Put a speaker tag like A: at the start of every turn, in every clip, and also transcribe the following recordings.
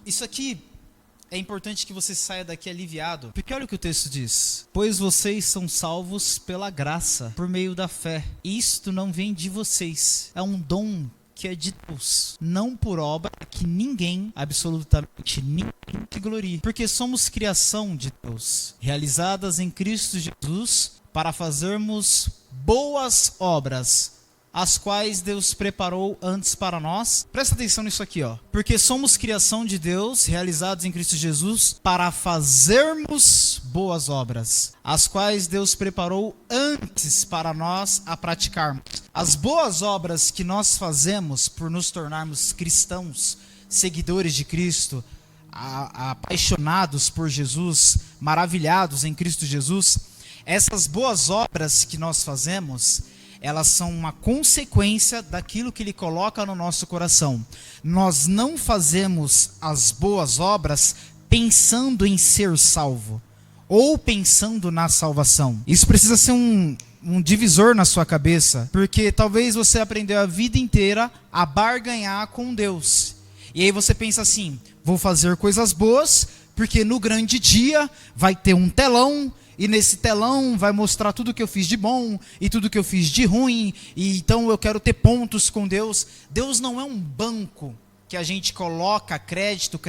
A: Isso aqui é importante que você saia daqui aliviado, porque olha o que o texto diz: pois vocês são salvos pela graça, por meio da fé. Isto não vem de vocês, é um dom que é de Deus, não por obra, que ninguém, absolutamente ninguém, se glorie. Porque somos criação de Deus, realizadas em Cristo Jesus, para fazermos boas obras, as quais Deus preparou antes para nós. Presta atenção nisso aqui, ó. Porque somos criação de Deus, realizados em Cristo Jesus, para fazermos boas obras, as quais Deus preparou antes para nós a praticarmos. As boas obras que nós fazemos por nos tornarmos cristãos, seguidores de Cristo, apaixonados por Jesus, maravilhados em Cristo Jesus, essas boas obras que nós fazemos, elas são uma consequência daquilo que Ele coloca no nosso coração. Nós não fazemos as boas obras pensando em ser salvo, ou pensando na salvação. Isso precisa ser um divisor na sua cabeça, porque talvez você aprendeu a vida inteira a barganhar com Deus. E aí você pensa assim: vou fazer coisas boas, porque no grande dia vai ter um telão, e nesse telão vai mostrar tudo que eu fiz de bom e tudo que eu fiz de ruim, e então eu quero ter pontos com Deus. Deus não é um banco que a gente coloca crédito,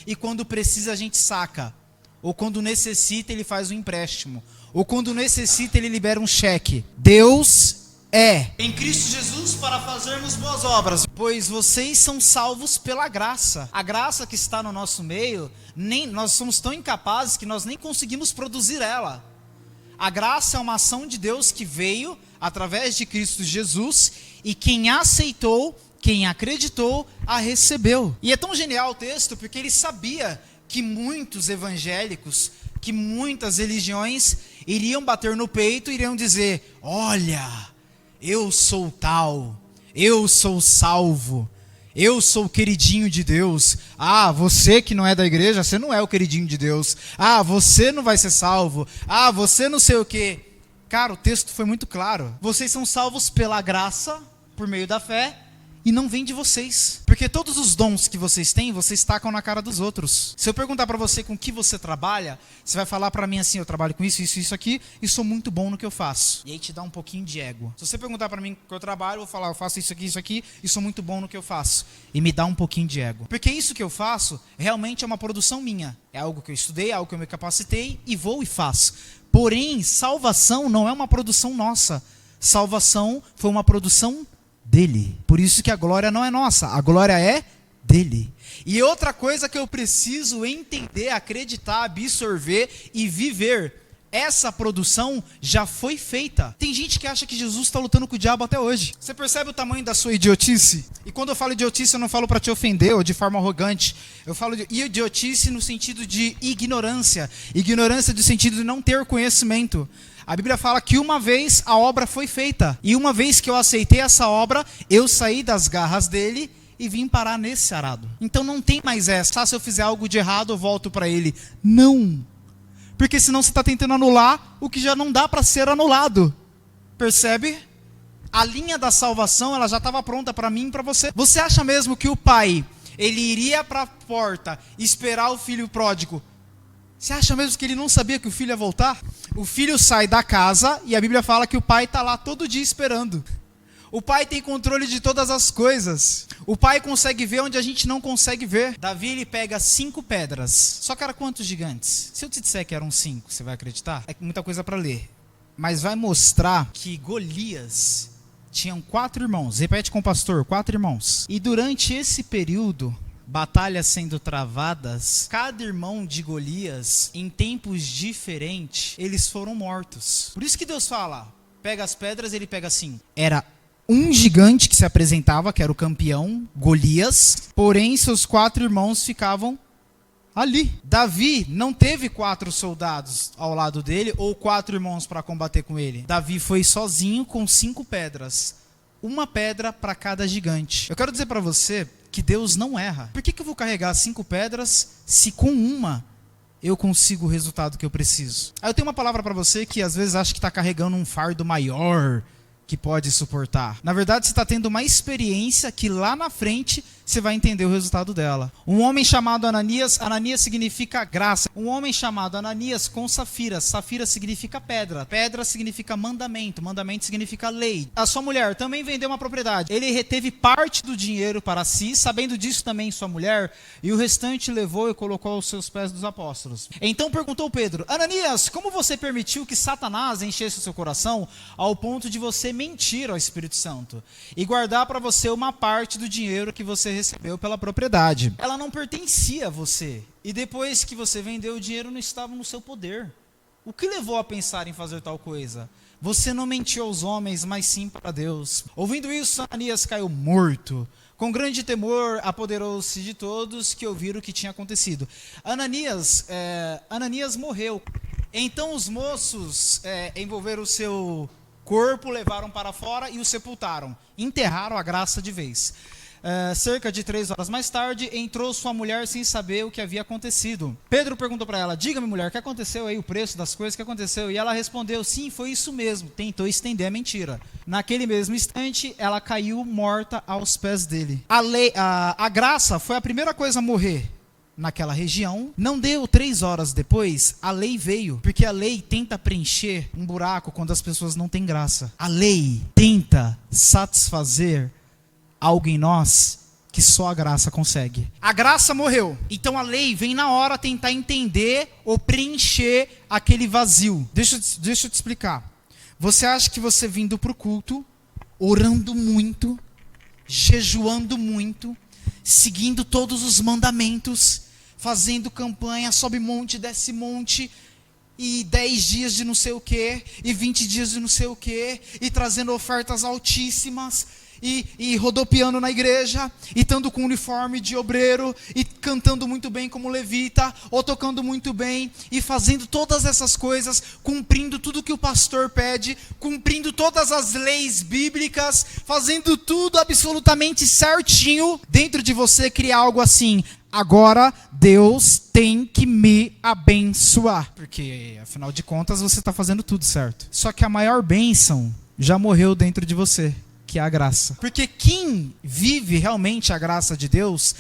A: e quando precisa a gente saca. Ou quando necessita ele faz um empréstimo. Ou quando necessita ele libera um cheque. Deus é em Cristo Jesus para fazermos boas obras, pois vocês são salvos pela graça. A graça que está no nosso meio, nós somos tão incapazes que nós nem conseguimos produzir ela. A graça é uma ação de Deus que veio através de Cristo Jesus, e quem aceitou, quem acreditou, a recebeu. E é tão genial o texto porque ele sabia que muitos evangélicos, que muitas religiões iriam bater no peito e iriam dizer: olha, eu sou tal, eu sou salvo, eu sou o queridinho de Deus. Ah, você que não é da igreja, você não é o queridinho de Deus. Ah, você não vai ser salvo. Ah, você não sei o quê. Cara, o texto foi muito claro. Vocês são salvos pela graça, por meio da fé, e não vem de vocês. Porque todos os dons que vocês têm, vocês tacam na cara dos outros. Se eu perguntar para você com que você trabalha, você vai falar para mim assim: eu trabalho com isso aqui, e sou muito bom no que eu faço. E aí te dá um pouquinho de ego. Se você perguntar para mim o que eu trabalho, eu vou falar: eu faço isso aqui, e sou muito bom no que eu faço. E me dá um pouquinho de ego. Porque isso que eu faço, realmente é uma produção minha. É algo que eu estudei, é algo que eu me capacitei, e vou e faço. Porém, salvação não é uma produção nossa. Salvação foi uma produção dele. Por isso que a glória não é nossa, a glória é dele. E outra coisa que eu preciso entender, acreditar, absorver e viver: essa produção já foi feita. Tem gente que acha que Jesus está lutando com o diabo até hoje. Você percebe o tamanho da sua idiotice? E quando eu falo idiotice, eu não falo para te ofender ou de forma arrogante. Eu falo de idiotice no sentido de ignorância. Ignorância no sentido de não ter conhecimento. A Bíblia fala que uma vez a obra foi feita. E uma vez que eu aceitei essa obra, eu saí das garras dele e vim parar nesse arado. Então não tem mais essa: se eu fizer algo de errado, eu volto para ele. Não. Porque senão você está tentando anular o que já não dá para ser anulado. Percebe? A linha da salvação, ela já estava pronta para mim e para você. Você acha mesmo que o pai, ele iria para a porta esperar o filho pródigo? Você acha mesmo que ele não sabia que o filho ia voltar? O filho sai da casa e a Bíblia fala que o pai está lá todo dia esperando. O pai tem controle de todas as coisas. O pai consegue ver onde a gente não consegue ver. Davi, ele pega 5 pedras. Só que era quantos gigantes? Se eu te disser que eram 5, você vai acreditar? É muita coisa para ler. Mas vai mostrar que Golias tinham 4 irmãos. Repete com o pastor: 4 irmãos. E durante esse período, batalhas sendo travadas, cada irmão de Golias, em tempos diferentes, eles foram mortos. Por isso que Deus fala: pega as pedras, ele pega assim. Era um gigante que se apresentava, que era o campeão, Golias, porém seus 4 irmãos ficavam ali. Davi não teve 4 soldados ao lado dele, ou 4 irmãos para combater com ele. Davi foi sozinho com 5 pedras. Uma pedra para cada gigante. Eu quero dizer para você que Deus não erra. Por que eu vou carregar 5 pedras se com uma eu consigo o resultado que eu preciso? Aí eu tenho uma palavra para você que às vezes acha que está carregando um fardo maior que pode suportar. Na verdade, você está tendo uma experiência que lá na frente você vai entender o resultado dela. Um homem chamado Ananias, Ananias significa graça. Um homem chamado Ananias com Safira, Safira significa pedra, pedra significa mandamento, mandamento significa lei. A sua mulher também vendeu uma propriedade. Ele reteve parte do dinheiro para si, sabendo disso também sua mulher, e o restante levou e colocou aos seus pés dos apóstolos. Então perguntou Pedro: Ananias, como você permitiu que Satanás enchesse o seu coração ao ponto de você mentir ao Espírito Santo e guardar para você uma parte do dinheiro que você recebeu pela propriedade? Ela não pertencia a você, e depois que você vendeu, o dinheiro não estava no seu poder. O que levou a pensar em fazer tal coisa? Você não mentiu aos homens, mas sim para Deus. Ouvindo isso, Ananias caiu morto. Com grande temor, apoderou-se de todos que ouviram o que tinha acontecido. Ananias morreu. Então os moços envolveram o seu corpo, levaram para fora e o sepultaram. Enterraram a graça de vez. Cerca de 3 horas mais tarde, entrou sua mulher sem saber o que havia acontecido. Pedro perguntou para ela: diga-me, mulher, o que aconteceu aí, o preço das coisas, o que aconteceu? E ela respondeu: sim, foi isso mesmo. Tentou estender a mentira. Naquele mesmo instante, ela caiu morta aos pés dele. A graça foi a primeira coisa a morrer naquela região. Não deu 3 horas depois, a lei veio, porque a lei tenta preencher um buraco quando as pessoas não têm graça. A lei tenta satisfazer algo em nós que só a graça consegue. A graça morreu, então a lei vem na hora tentar entender ou preencher aquele vazio. Deixa eu te explicar. Você acha que você vindo para o culto, orando muito, jejuando muito, seguindo todos os mandamentos, fazendo campanha, sobe monte, desce monte, e 10 dias de não sei o que, e 20 dias de não sei o que, e trazendo ofertas altíssimas, e rodopiando na igreja, e estando com uniforme de obreiro, e cantando muito bem como levita, ou tocando muito bem, e fazendo todas essas coisas, cumprindo tudo que o pastor pede, cumprindo todas as leis bíblicas, fazendo tudo absolutamente certinho. Dentro de você cria algo assim: agora Deus tem que me abençoar, porque afinal de contas você está fazendo tudo certo. Só que a maior bênção já morreu dentro de você, que é a graça. Porque quem vive realmente a graça de Deus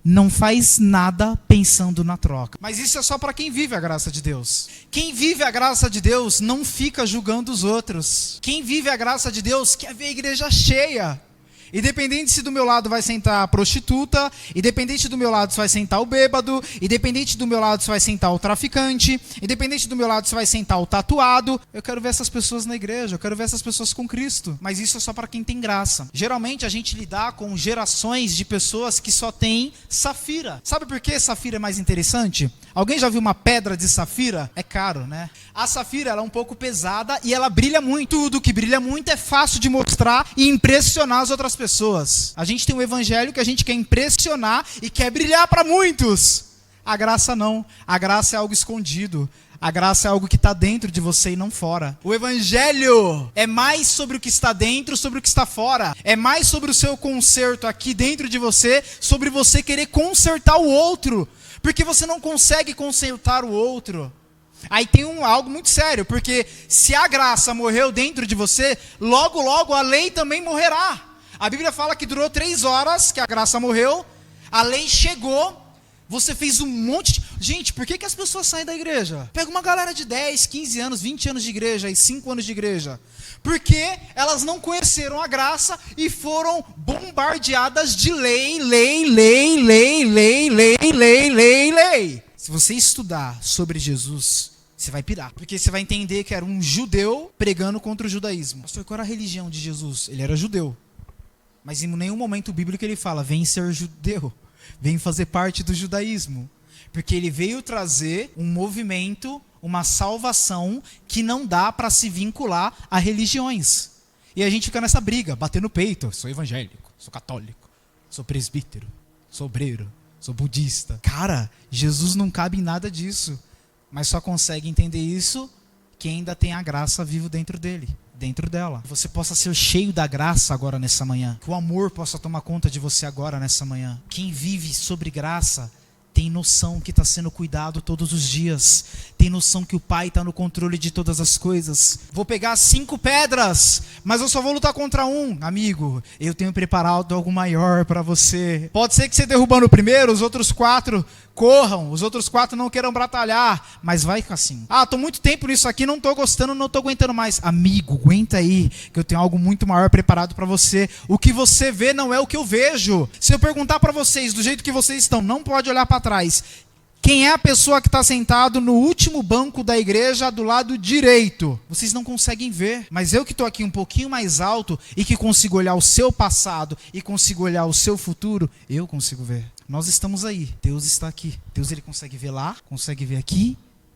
A: não faz nada pensando na troca. Mas isso é só para quem vive a graça de Deus. Quem vive a graça de Deus não fica julgando os outros. Quem vive a graça de Deus quer ver a igreja cheia. Independente se do meu lado vai sentar a prostituta, independente do meu lado se vai sentar o bêbado, independente do meu lado se vai sentar o traficante, independente do meu lado se vai sentar o tatuado, eu quero ver essas pessoas na igreja, eu quero ver essas pessoas com Cristo. Mas isso é só para quem tem graça. Geralmente a gente lida com gerações de pessoas que só têm safira. Sabe por que safira é mais interessante? Alguém já viu uma pedra de safira? É caro, né? A safira ela é um pouco pesada e ela brilha muito. Tudo que brilha muito é fácil de mostrar e impressionar as outras pessoas. A gente tem um evangelho que a gente quer impressionar e quer brilhar para muitos. A graça não. A graça é algo escondido. A graça é algo que está dentro de você e não fora. O evangelho é mais sobre o que está dentro, sobre o que está fora. É mais sobre o seu conserto aqui dentro de você, sobre você querer consertar o outro. Porque você não consegue consertar o outro. Aí tem algo muito sério, porque se a graça morreu dentro de você, logo, logo a lei também morrerá. A Bíblia fala que durou 3 horas que a graça morreu, a lei chegou, você fez um monte de... Gente, por que as pessoas saem da igreja? Pega uma galera de 10, 15 anos, 20 anos de igreja e 5 anos de igreja. Porque elas não conheceram a graça e foram bombardeadas de lei. Se você estudar sobre Jesus, você vai pirar. Porque você vai entender que era um judeu pregando contra o judaísmo. Pastor, qual era a religião de Jesus? Ele era judeu. Mas em nenhum momento bíblico ele fala: vem ser judeu, vem fazer parte do judaísmo. Porque ele veio trazer um movimento, uma salvação que não dá para se vincular a religiões. E a gente fica nessa briga, batendo no peito. Sou evangélico, sou católico, sou presbítero, sou obreiro, sou budista. Cara, Jesus não cabe em nada disso. Mas só consegue entender isso quem ainda tem a graça vivo dentro dele, dentro dela. Você possa ser cheio da graça agora nessa manhã. Que o amor possa tomar conta de você agora nessa manhã. Quem vive sobre graça tem noção que está sendo cuidado todos os dias, tem noção que o Pai está no controle de todas as coisas. Vou pegar 5 pedras, mas eu só vou lutar contra um. Amigo, eu tenho preparado algo maior para você. Pode ser que você derrubando o primeiro, os outros 4 corram, os outros 4 não queiram batalhar, mas vai assim. Tô muito tempo nisso aqui, não tô gostando, não tô aguentando mais. Amigo, aguenta aí, que eu tenho algo muito maior preparado para você. O que você vê não é o que eu vejo. Se eu perguntar para vocês, do jeito que vocês estão, não pode olhar para trás. Quem é a pessoa que está sentado no último banco da igreja do lado direito? Vocês não conseguem ver, mas eu que estou aqui um pouquinho mais alto e que consigo olhar o seu passado e consigo olhar o seu futuro, eu consigo ver. Nós estamos aí, Deus está aqui. Deus, ele consegue ver lá, consegue ver aqui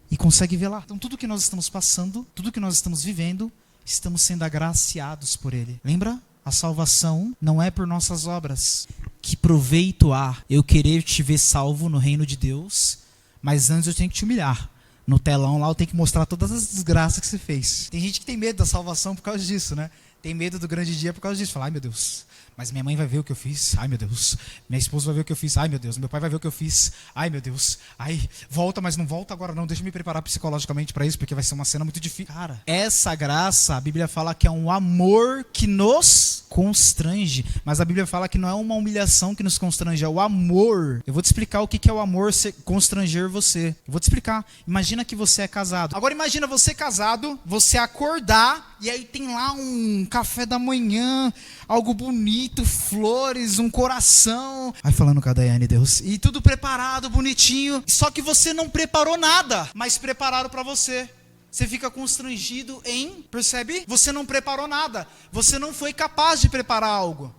A: e consegue ver lá. Então tudo que nós estamos passando, tudo que nós estamos vivendo, estamos sendo agraciados por ele. Lembra? A salvação não é por nossas obras. Que proveito há eu querer te ver salvo no reino de Deus, mas antes eu tenho que te humilhar. No telão lá eu tenho que mostrar todas as desgraças que você fez. Tem gente que tem medo da salvação por causa disso, né? Tem medo do grande dia por causa disso. Fala, ai meu Deus, mas minha mãe vai ver o que eu fiz. Ai meu Deus, minha esposa vai ver o que eu fiz. Ai meu Deus, meu pai vai ver o que eu fiz. Ai meu Deus, ai, volta, mas não volta agora não. Deixa eu me preparar psicologicamente para isso, porque vai ser uma cena muito difícil. Cara, essa graça, a Bíblia fala que é um amor que nos constrange. Mas a Bíblia fala que não é uma humilhação que nos constrange, é o amor. Eu vou te explicar o que é o amor constranger você. Eu vou te explicar. Imagina que você é casado. Agora imagina você casado, você acordar e aí tem lá um café da manhã, algo bonito, flores, um coração. Aí falando com a Daiane, Deus. E tudo preparado, bonitinho. Só que você não preparou nada, mas prepararam para você. Você fica constrangido em, percebe? Você não preparou nada. Você não foi capaz de preparar algo,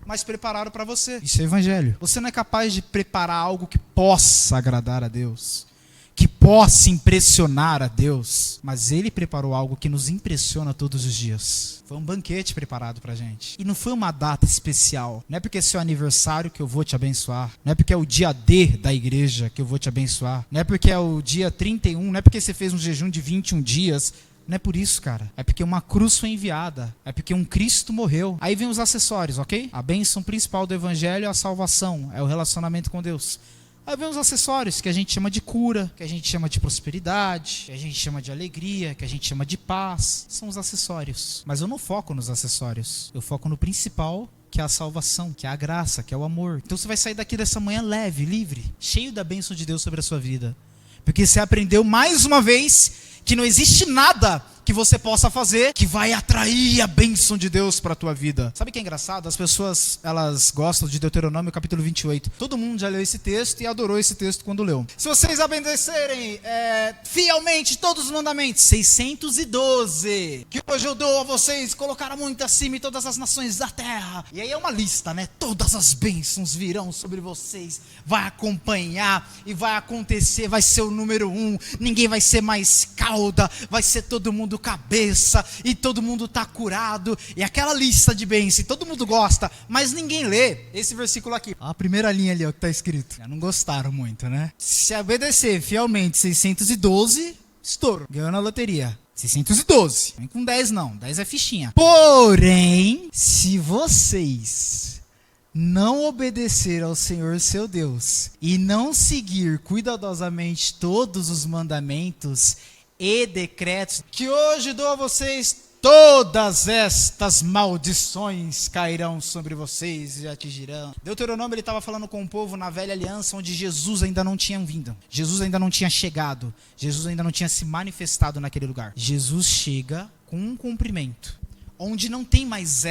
A: mas prepararam para você. Isso é evangelho. Você não é capaz de preparar algo que possa agradar a Deus, que possa impressionar a Deus, mas Ele preparou algo que nos impressiona todos os dias. Foi um banquete preparado pra gente. E não foi uma data especial. Não é porque é seu aniversário que eu vou te abençoar. Não é porque é o dia D da igreja que eu vou te abençoar. Não é porque é o dia 31. Não é porque você fez um jejum de 21 dias. Não é por isso, cara. É porque uma cruz foi enviada. É porque um Cristo morreu. Aí vem os acessórios, ok? A bênção principal do evangelho é a salvação. É o relacionamento com Deus. Aí vem os acessórios, que a gente chama de cura, que a gente chama de prosperidade, que a gente chama de alegria, que a gente chama de paz. São os acessórios. Mas eu não foco nos acessórios. Eu foco no principal, que é a salvação, que é a graça, que é o amor. Então você vai sair daqui dessa manhã leve, livre, cheio da bênção de Deus sobre a sua vida. Porque você aprendeu mais uma vez que não existe nada que você possa fazer que vai atrair a bênção de Deus para a tua vida. Sabe o que é engraçado? As pessoas, elas gostam de Deuteronômio capítulo 28. Todo mundo já leu esse texto e adorou esse texto quando leu. Se vocês obedecerem fielmente todos os mandamentos, 612, que hoje eu dou a vocês, colocaram muito acima em todas as nações da terra. E aí é uma lista, né? Todas as bênçãos virão sobre vocês, vai acompanhar e vai acontecer, vai ser o número 1, ninguém vai ser mais cauda, vai ser todo mundo cabeça, e todo mundo está curado, e aquela lista de bênçãos, todo mundo gosta, mas ninguém lê esse versículo aqui. A primeira linha ali, ó, que está escrito. Já não gostaram muito, né? Se obedecer fielmente 612, estouro, ganhou na loteria. 612, nem com 10 não, 10 é fichinha. Porém, se vocês não obedecer ao Senhor seu Deus e não seguir cuidadosamente todos os mandamentos e decretos que hoje dou a vocês, todas estas maldições cairão sobre vocês e atingirão. Deuteronômio, ele estava falando com o povo na velha aliança, onde Jesus ainda não tinha vindo. Jesus ainda não tinha chegado. Jesus ainda não tinha se manifestado naquele lugar. Jesus chega com um cumprimento, onde não tem mais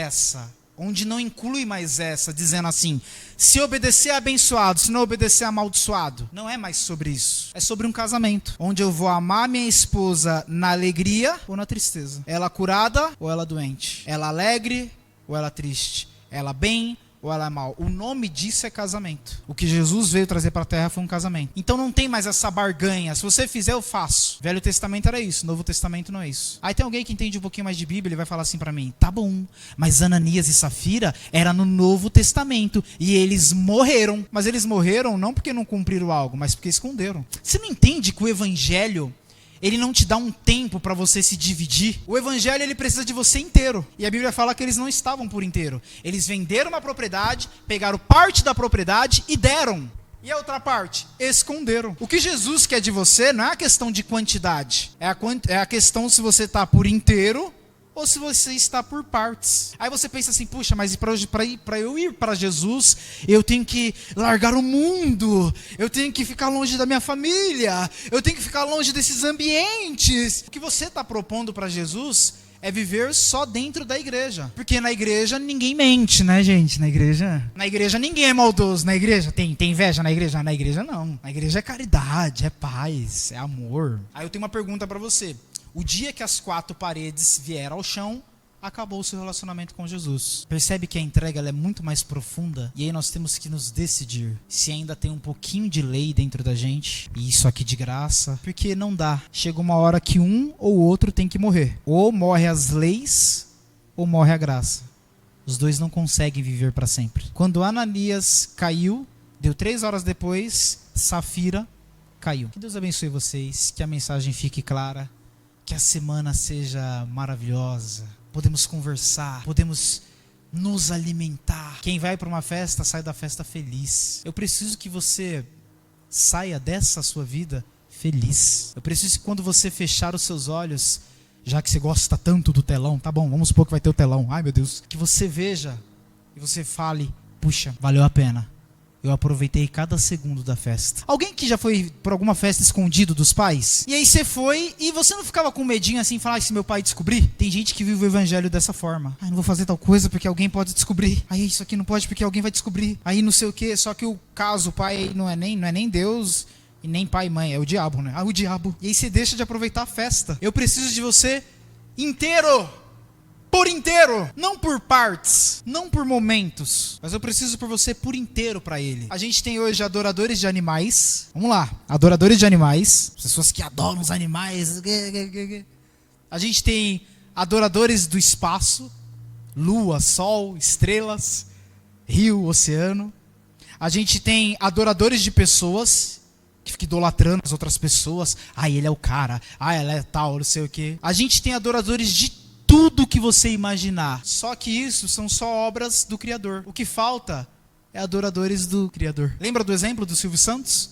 A: onde não inclui mais essa, dizendo assim, se obedecer é abençoado, se não obedecer é amaldiçoado. Não é mais sobre isso. É sobre um casamento, onde eu vou amar minha esposa na alegria ou na tristeza. Ela curada ou ela doente. Ela alegre ou ela triste. Ela bem ou ela é mal. O nome disso é casamento. O que Jesus veio trazer para a terra foi um casamento. Então não tem mais essa barganha. Se você fizer, eu faço. Velho Testamento era isso. Novo Testamento não é isso. Aí tem alguém que entende um pouquinho mais de Bíblia, ele vai falar assim para mim, tá bom, mas Ananias e Safira era no Novo Testamento e eles morreram. Mas eles morreram não porque não cumpriram algo, mas porque esconderam. Você não entende que o evangelho, ele não te dá um tempo para você se dividir? O evangelho, ele precisa de você inteiro. E a Bíblia fala que eles não estavam por inteiro. Eles venderam uma propriedade, pegaram parte da propriedade e deram. E a outra parte? Esconderam. O que Jesus quer de você não é a questão de quantidade. É a questão se você está por inteiro ou se você está por partes. Aí você pensa assim, puxa, mas para eu ir para Jesus, eu tenho que largar o mundo, eu tenho que ficar longe da minha família, eu tenho que ficar longe desses ambientes. O que você está propondo para Jesus é viver só dentro da igreja. Porque na igreja ninguém mente, né, gente? Na igreja ninguém é maldoso. Na igreja tem inveja na igreja? Na igreja não. Na igreja é caridade, é paz, é amor. Aí eu tenho uma pergunta para você. O dia que as 4 paredes vieram ao chão, acabou o seu relacionamento com Jesus. Percebe que a entrega ela é muito mais profunda? E aí nós temos que nos decidir se ainda tem um pouquinho de lei dentro da gente, e isso aqui de graça, porque não dá. Chega uma hora que um ou outro tem que morrer. Ou morre as leis, ou morre a graça. Os dois não conseguem viver para sempre. Quando Ananias caiu, deu 3 horas depois, Safira caiu. Que Deus abençoe vocês, que a mensagem fique clara, que a semana seja maravilhosa. Podemos conversar, podemos nos alimentar. Quem vai para uma festa, sai da festa feliz. Eu preciso que você saia dessa sua vida feliz. Eu preciso que quando você fechar os seus olhos, já que você gosta tanto do telão, tá bom, vamos supor que vai ter o telão. Ai meu Deus. Que você veja e você fale, puxa, valeu a pena. Eu aproveitei cada segundo da festa. Alguém que já foi por alguma festa escondido dos pais? E aí você foi e você não ficava com medinho assim, falar, se meu pai descobrir? Tem gente que vive o evangelho dessa forma. Não vou fazer tal coisa porque alguém pode descobrir. Aí isso aqui não pode porque alguém vai descobrir. Aí não sei o que, só que o caso, o pai não é nem Deus e nem pai e mãe, é o diabo, né? O diabo. E aí você deixa de aproveitar a festa. Eu preciso de você inteiro. Por inteiro, não por partes, não por momentos, mas eu preciso por você por inteiro para Ele. A gente tem hoje adoradores de animais. Vamos lá, adoradores de animais, pessoas que adoram os animais. A gente tem adoradores do espaço, lua, sol, estrelas, rio, oceano. A gente tem adoradores de pessoas que ficam idolatrando as outras pessoas. Ele é o cara, ela é tal, não sei o quê. A gente tem adoradores de tudo que você imaginar. Só que isso são só obras do Criador. O que falta é adoradores do Criador. Lembra do exemplo do Silvio Santos?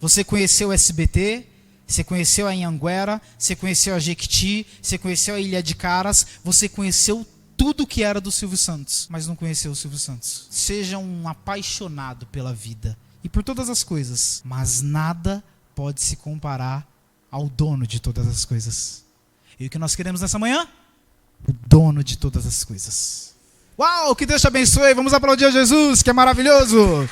A: Você conheceu o SBT, você conheceu a Anhanguera, você conheceu a Jequiti, você conheceu a Ilha de Caras, você conheceu tudo que era do Silvio Santos, mas não conheceu o Silvio Santos. Seja um apaixonado pela vida e por todas as coisas, mas nada pode se comparar ao dono de todas as coisas. E o que nós queremos nessa manhã? O dono de todas as coisas. Uau, que Deus te abençoe. Vamos aplaudir a Jesus, que é maravilhoso.